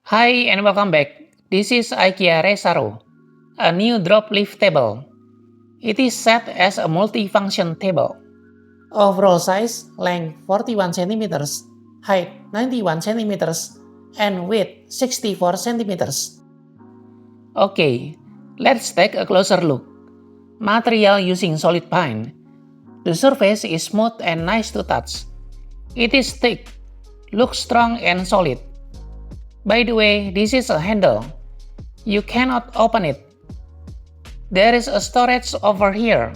Hi and welcome back. This is Ikea RESARO, a new drop lift table. It is set as a multi-function table. Overall size, length 41 cm, height 91 cm, and width 64 cm. Okay, let's take a closer look. Material using solid pine. The surface is smooth and nice to touch. It is thick, looks strong and solid. By the way, this is a handle. You cannot open it. There is a storage over here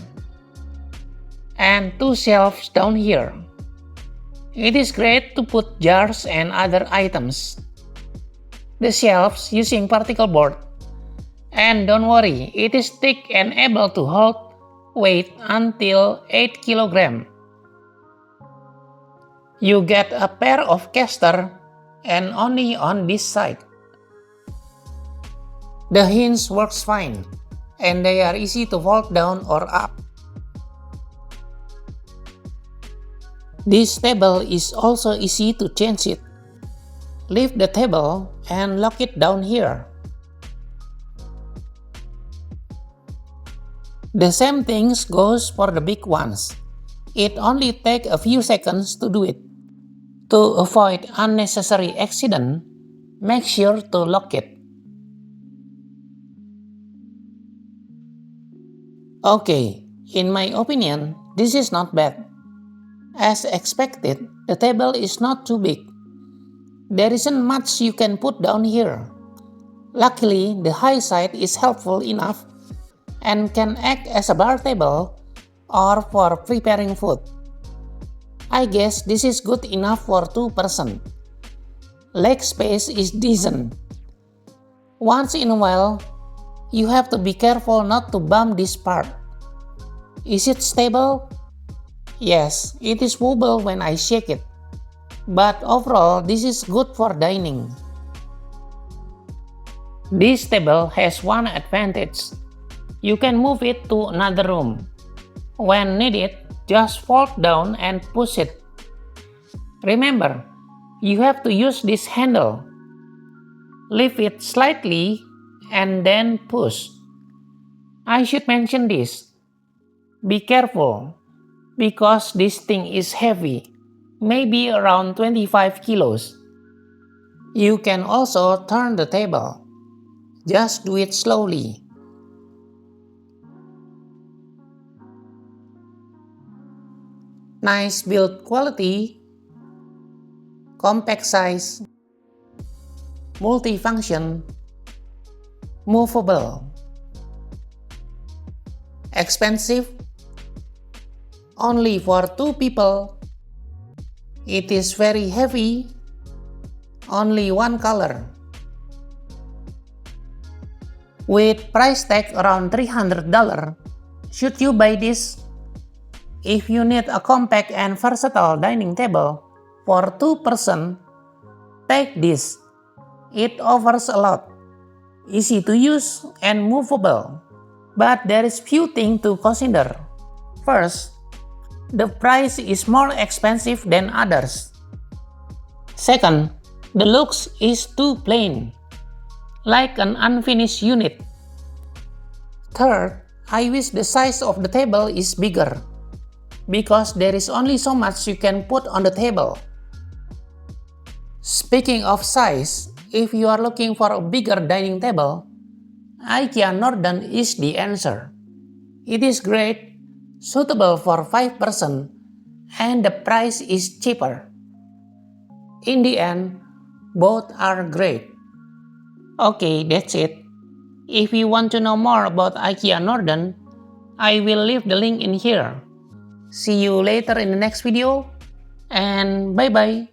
and two shelves down here. It is great to put jars and other items. The shelves using particle board. And don't worry, it is thick and able to hold weight until 8 kg. You get a pair of caster and only on this side. The hinge works fine, and they are easy to fold down or up. This table is also easy to change it. Lift the table and lock it down here. The same thing goes for the big ones. It only takes a few seconds to do it. To avoid unnecessary accident, make sure to lock it. Okay, in my opinion, this is not bad. As expected, the table is not too big. There isn't much you can put down here. Luckily, the high side is helpful enough and can act as a bar table or for preparing food. I guess this is good enough for 2 persons. Leg space is decent. Once in a while, you have to be careful not to bump this part. Is it stable? Yes, it is wobble when I shake it. But overall, this is good for dining. This table has one advantage. You can move it to another room. When needed, just fold down and push it. Remember, you have to use this handle. Lift it slightly and then push. I should mention this. Be careful, because this thing is heavy, maybe around 25 kilos. You can also turn the table. Just do it slowly. Nice build quality, compact size, multifunction, movable. Expensive? Only for 2 people. It is very heavy. Only one color. With price tag around $300, should you buy this? If you need a compact and versatile dining table for 2 persons, take this. It offers a lot. Easy to use and movable. But there is few things to consider. First, the price is more expensive than others. Second, the looks is too plain, like an unfinished unit. Third, I wish the size of the table is bigger, because there is only so much you can put on the table. Speaking of size, if you are looking for a bigger dining table, Ikea Norden is the answer. It is great, suitable for 5 persons, and the price is cheaper. In the end, both are great. Okay, that's it. If you want to know more about Ikea Norden, I will leave the link in here. See you later in the next video, and bye-bye.